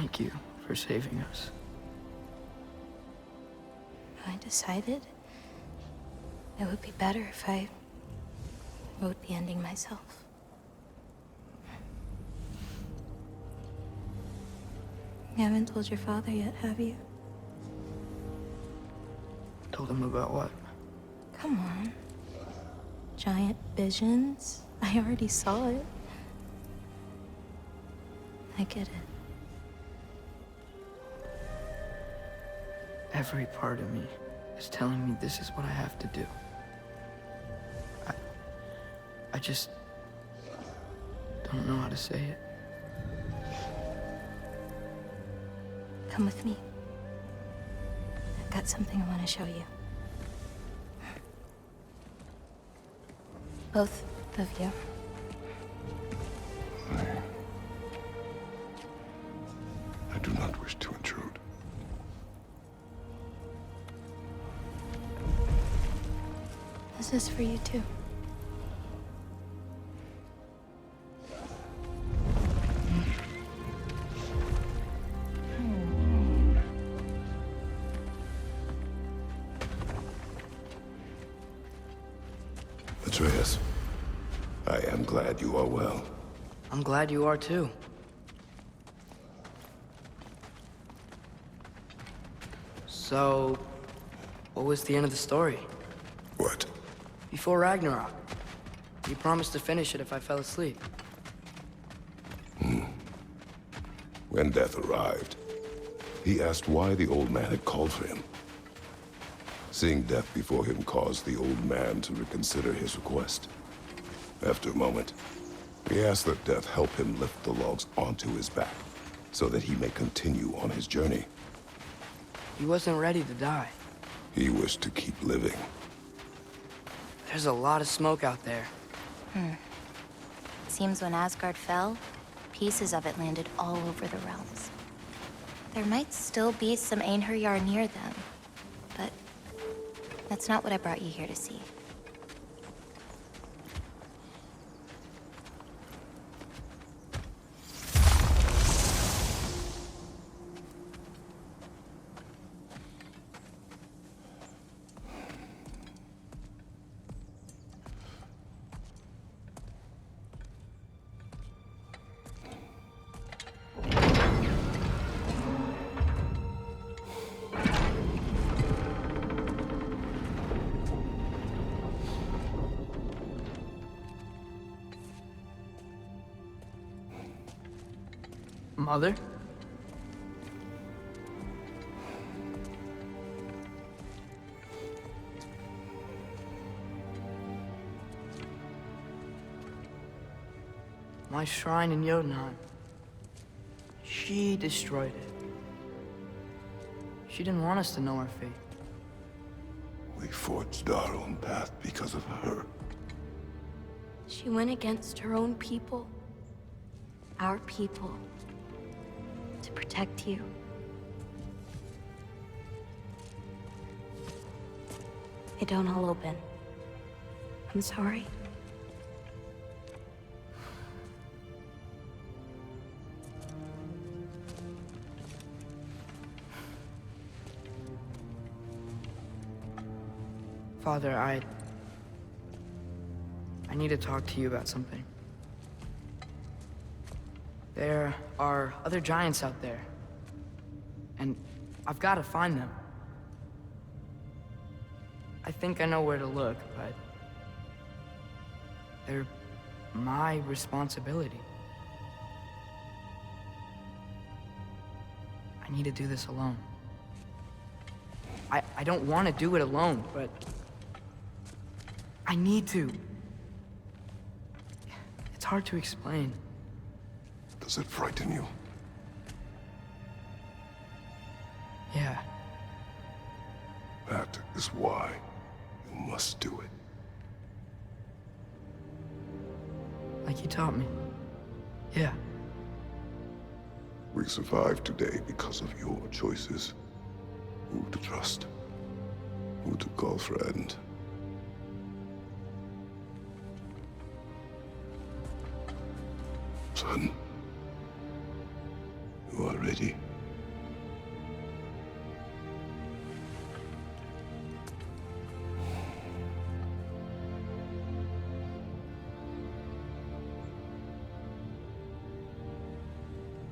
Thank you for saving us. I decided it would be better if I wrote the ending myself. You haven't told your father yet, have you? Told him about what? Come on. Giant visions? I already saw it. I get it. Every part of me is telling me this is what I have to do. I just don't know how to say it. Come with me. I've got something I want to show you. Both of you. I do not wish to intrude. This is for you too. Atreus, I am glad you are well. I'm glad you are too. So, what was the end of the story? What? Before Ragnarok, you promised to finish it if I fell asleep. When death arrived, he asked why the old man had called for him. Seeing death before him caused the old man to reconsider his request. After a moment, he asked that death help him lift the logs onto his back, so that he may continue on his journey. He wasn't ready to die. He wished to keep living. There's a lot of smoke out there. Seems when Asgard fell, pieces of it landed all over the realms. There might still be some Einherjar near them, but that's not what I brought you here to see. Mother? My shrine in Jotunheim. She destroyed it. She didn't want us to know our fate. We forged our own path because of her. She went against her own people. Our people. To protect you. They don't all open. I'm sorry. Father, I need to talk to you about something. There are other giants out there, and I've got to find them. I think I know where to look, but they're my responsibility. I need to do this alone. I don't want to do it alone, but I need to. It's hard to explain. Does it frighten you? Yeah. That is why you must do it. Like you taught me. Yeah. We survive today because of your choices. Who to trust, who to call friend. Son, you are ready.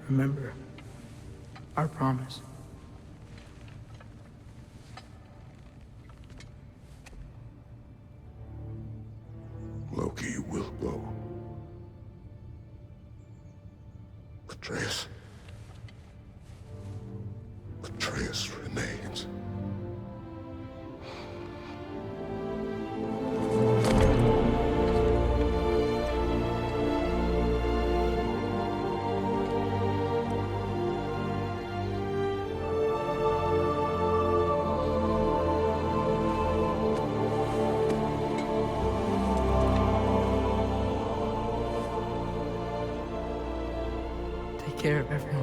Remember our promise. Loki will go. Atreus. Atreus remains. Take care of everyone.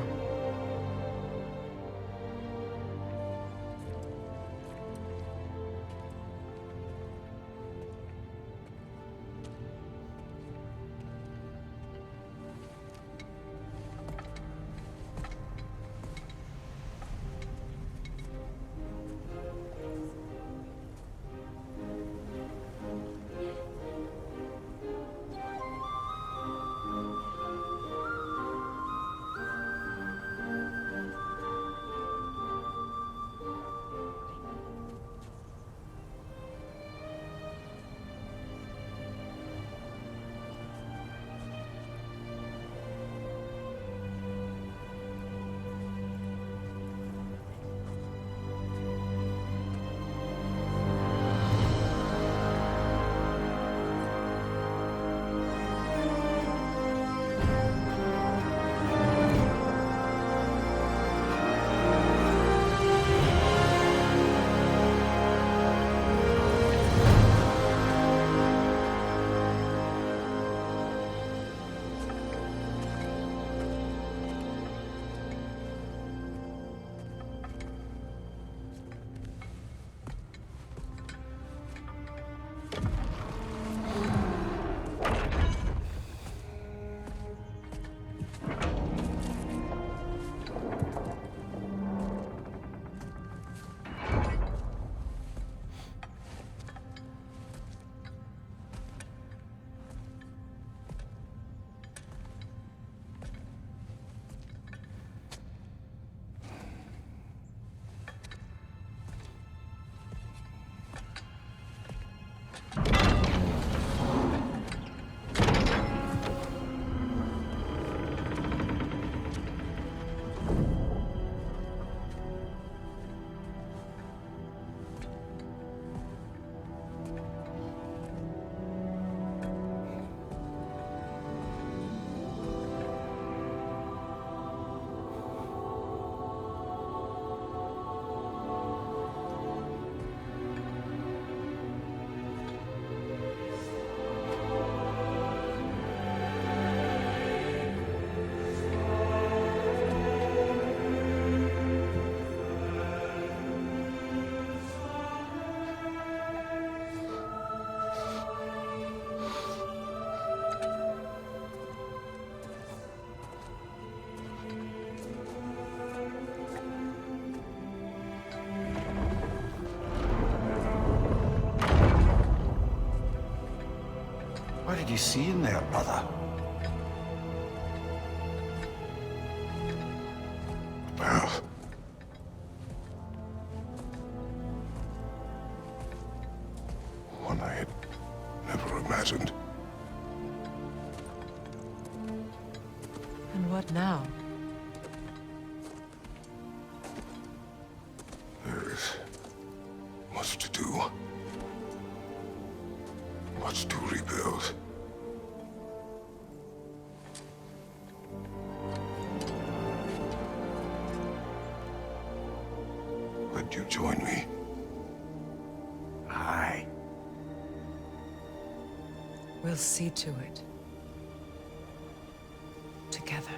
What did you see in there, brother? Well, one I had never imagined. And what now? There is much to do. Much to rebuild. Would you join me? Aye. We'll see to it. Together.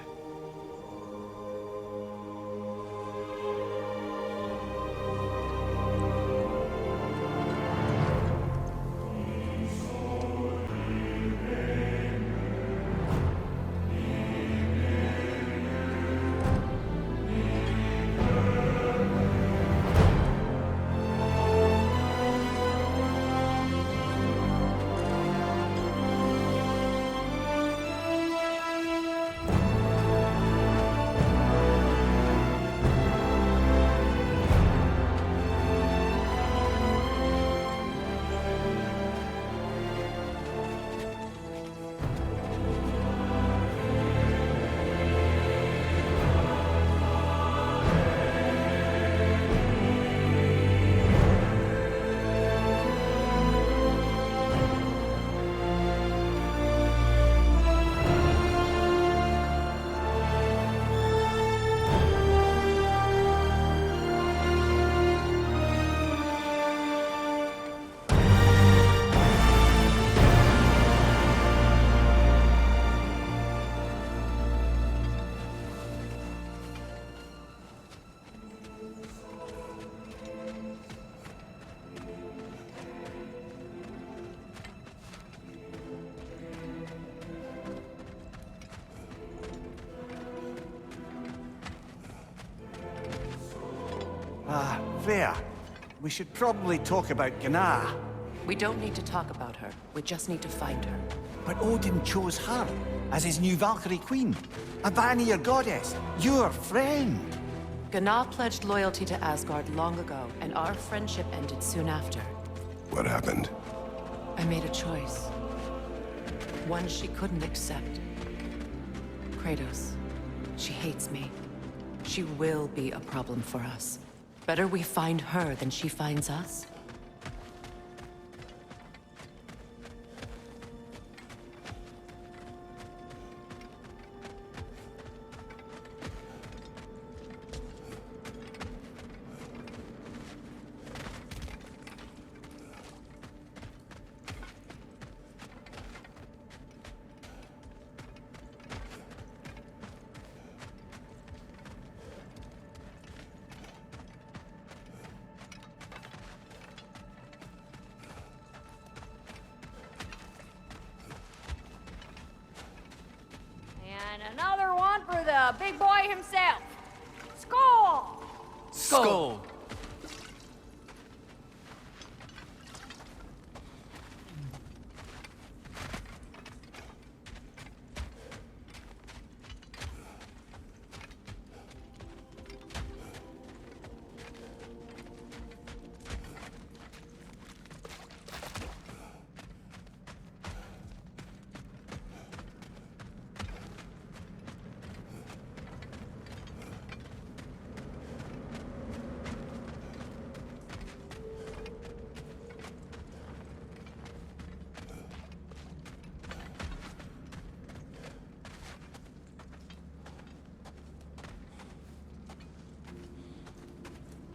Freya, we should probably talk about Gná. We don't need to talk about her. We just need to find her. But Odin chose her as his new Valkyrie queen. A Vanir goddess, your friend. Gná pledged loyalty to Asgard long ago, and our friendship ended soon after. What happened? I made a choice. One she couldn't accept. Kratos. She hates me. She will be a problem for us. Better we find her than she finds us. And another one for the big boy himself. Skull! Skull!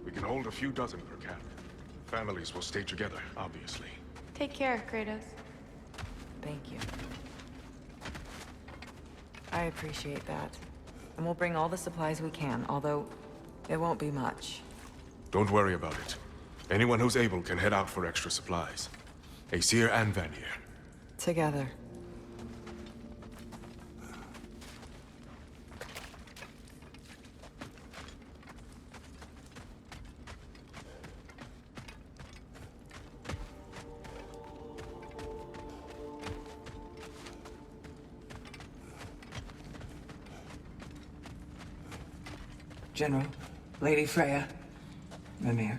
We can hold a few dozen per camp. Families will stay together, obviously. Take care, Kratos. Thank you. I appreciate that. And we'll bring all the supplies we can, although it won't be much. Don't worry about it. Anyone who's able can head out for extra supplies. Aesir and Vanir. Together. General, Lady Freya, Mimir,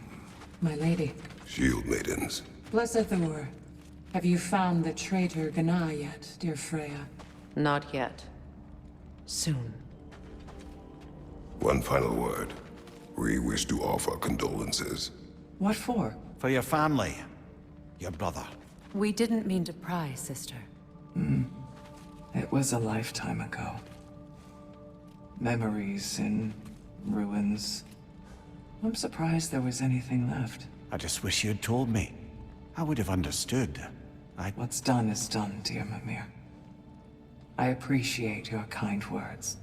my lady. Shield maidens. Blessed Thor, have you found the traitor Gná yet, dear Freya? Not yet. Soon. One final word. We wish to offer condolences. What for? For your family. Your brother. We didn't mean to pry, sister. It was a lifetime ago. Memories in ruins. I'm surprised there was anything left. I just wish you'd told me. I would have understood. What's done is done, dear Mimir. I appreciate your kind words.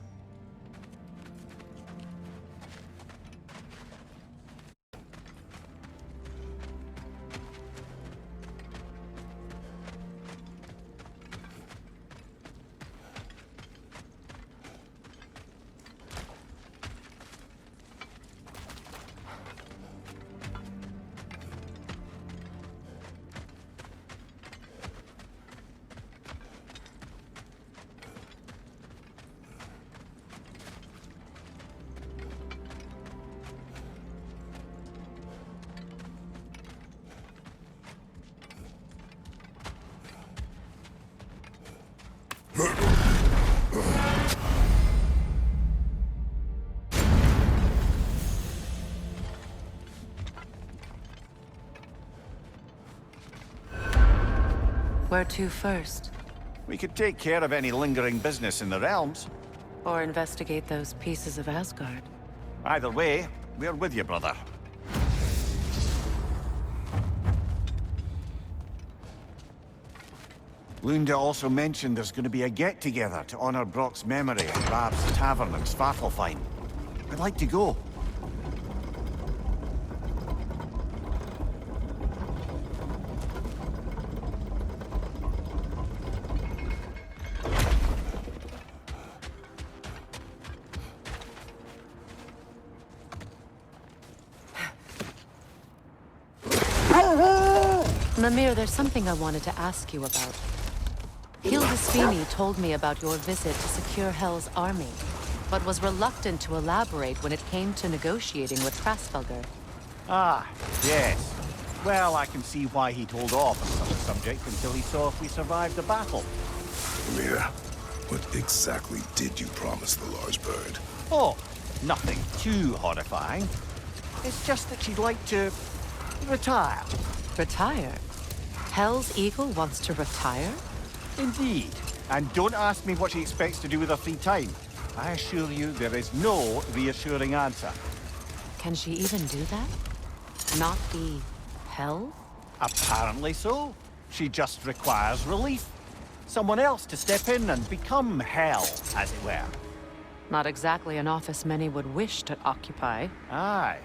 Where to first? We could take care of any lingering business in the realms. Or investigate those pieces of Asgard? Either way, we're with you, brother. Lunda also mentioned there's going to be a get-together to honor Brock's memory at Bab's Tavern in Svartalfheim. I'd like to go. Mimir, there's something I wanted to ask you about. Hildesvini told me about your visit to secure Hell's army, but was reluctant to elaborate when it came to negotiating with Krasfelger. Ah, yes. Well, I can see why he'd hold off on such a subject until he saw if we survived the battle. Mira, what exactly did you promise the large bird? Oh, nothing too horrifying. It's just that she'd like to retire. Retire? Hell's Eagle wants to retire? Indeed. And don't ask me what she expects to do with her free time. I assure you there is no reassuring answer. Can she even do that? Not be Hell? Apparently so. She just requires relief. Someone else to step in and become Hell, as it were. Not exactly an office many would wish to occupy. Aye.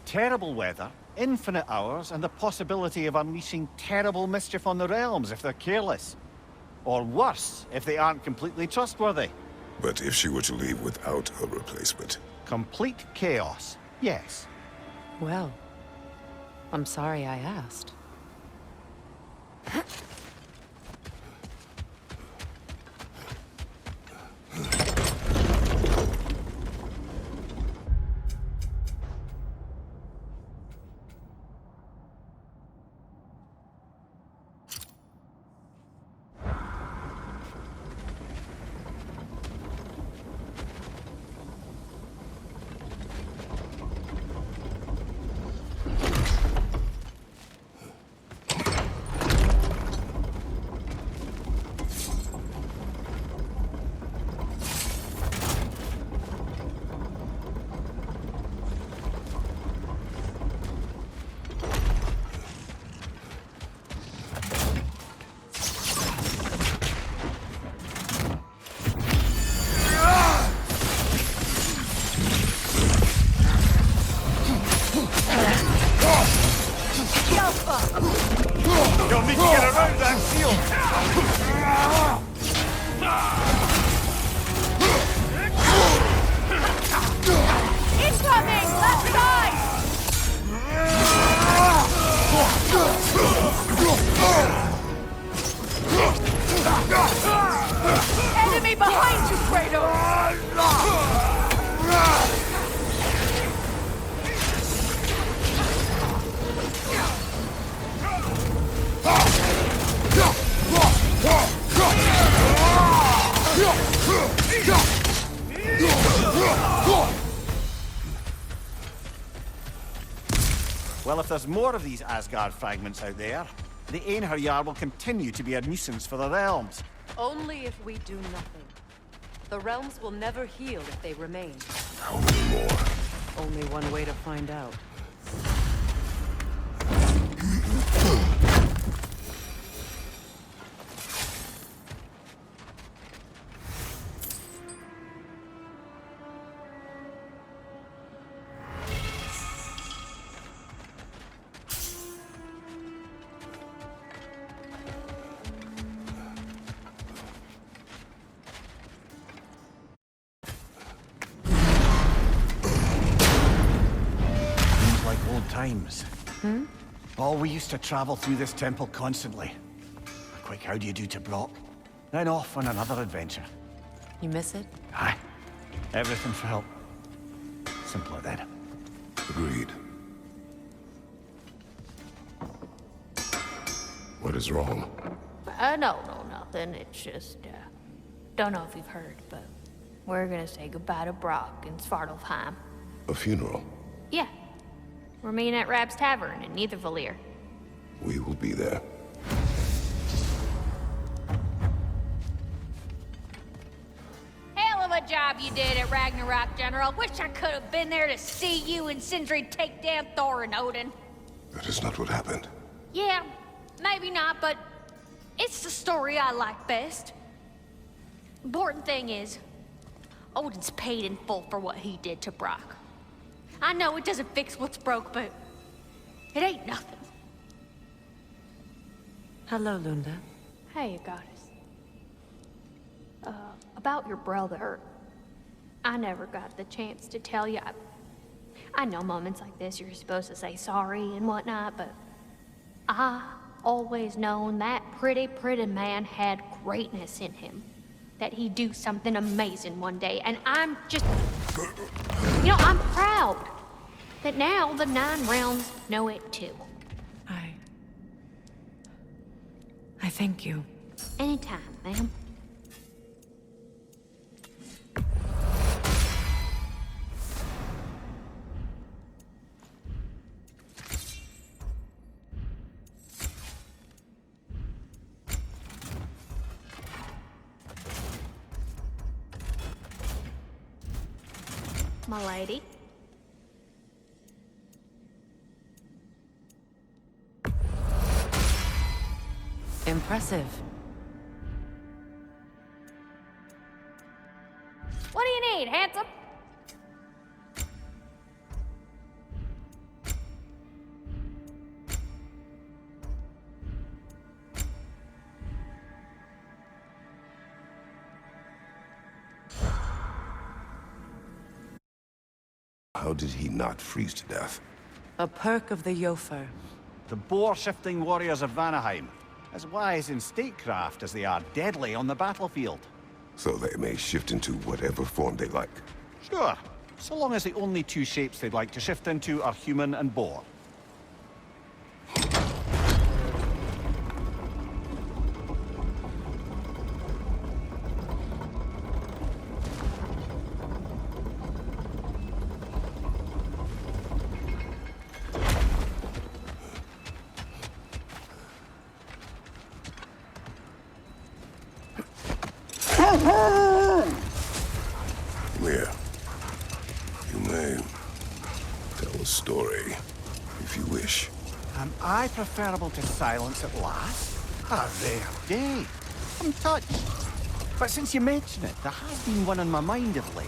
Terrible weather, infinite hours, and the possibility of unleashing terrible mischief on the realms if they're careless. Or worse, if they aren't completely trustworthy. But if she were to leave without a replacement? Complete chaos, yes. Well, I'm sorry I asked. You'll need to get around that shield! Incoming! Left side! Enemy behind you, Kratos! Well, if there's more of these Asgard fragments out there, the Einherjar will continue to be a nuisance for the realms. Only if we do nothing. The realms will never heal if they remain. How many more? Only one way to find out. Times. Oh, we used to travel through this temple constantly. A quick how do you do to Brock, then off on another adventure. You miss it? Aye. Everything for help. Simpler then. Agreed. What is wrong? No, nothing. It's just, don't know if you've heard, but we're gonna say goodbye to Brock in Svartalfheim. A funeral? Yeah. We're meeting at Rab's Tavern in Nethervalir. We will be there. Hell of a job you did at Ragnarok, General. Wish I could have been there to see you and Sindri take down Thor and Odin. That is not what happened. Yeah, maybe not, but it's the story I like best. Important thing is, Odin's paid in full for what he did to Brock. I know it doesn't fix what's broke, but it ain't nothing. Hello, Lunda. Hey, goddess. About your brother, I never got the chance to tell you. I know moments like this you're supposed to say sorry and whatnot, but I always known that pretty man had greatness in him. That he'd do something amazing one day, and I'm just... You know, I'm proud that now the 9 realms know it too. I thank you. Anytime, ma'am. My lady. Impressive. What do you need, handsome? How did he not freeze to death? A perk of the Yhor. The boar-shifting warriors of Vanaheim, as wise in statecraft as they are deadly on the battlefield. So they may shift into whatever form they like. Sure, so long as the only 2 shapes they'd like to shift into are human and boar. Here. You may tell a story, if you wish. Am I preferable to silence at last? A rare day. I'm touched. But since you mention it, there has been one on my mind of late.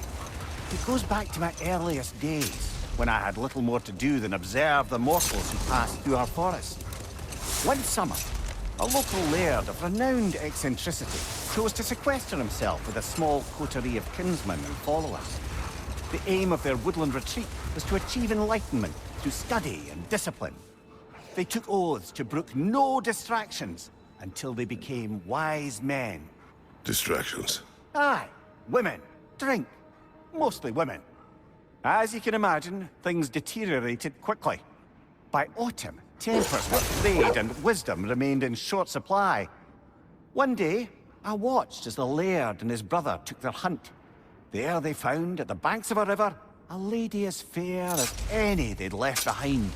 It goes back to my earliest days, when I had little more to do than observe the mortals who passed through our forest. One summer, a local laird of renowned eccentricity chose to sequester himself with a small coterie of kinsmen and followers. The aim of their woodland retreat was to achieve enlightenment through study and discipline. They took oaths to brook no distractions until they became wise men. Distractions. Aye, women, drink, mostly women. As you can imagine, things deteriorated quickly. By autumn, tempers were frayed and wisdom remained in short supply. One day, I watched as the laird and his brother took their hunt. There they found, at the banks of a river, a lady as fair as any they'd left behind.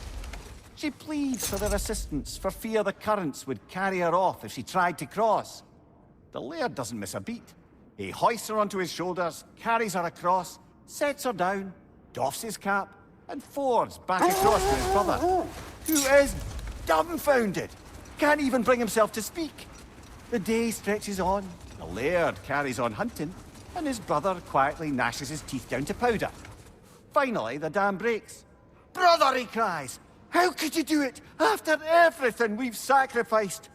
She pleads for their assistance, for fear the currents would carry her off if she tried to cross. The laird doesn't miss a beat. He hoists her onto his shoulders, carries her across, sets her down, doffs his cap, and fords back across to his brother, who is dumbfounded, can't even bring himself to speak. The day stretches on, the laird carries on hunting, and his brother quietly gnashes his teeth down to powder. Finally, the dam breaks. "Brother," he cries, "how could you do it after everything we've sacrificed?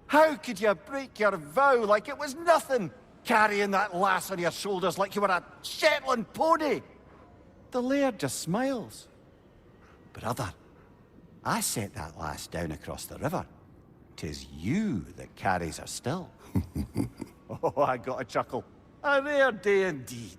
How could you break your vow like it was nothing, carrying that lass on your shoulders like you were a Shetland pony?" The laird just smiles. "Brother, I set that lass down across the river. 'Tis you that carries her still." Oh, I got a chuckle. A rare day indeed.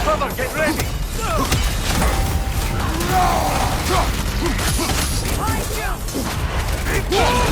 Brother, get ready! Behind you!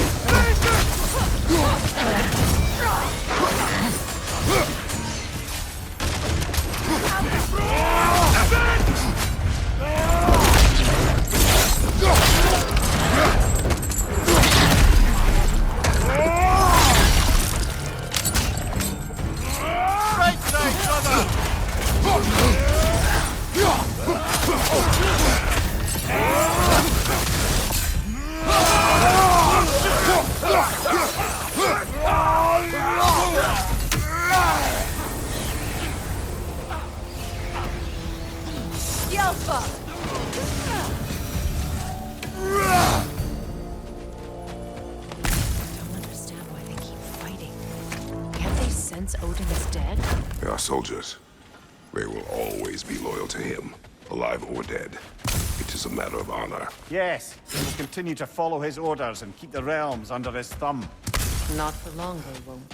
since Odin is dead? They are soldiers. They will always be loyal to him, alive or dead. It is a matter of honor. Yes, we will continue to follow his orders and keep the realms under his thumb. Not for long, they won't.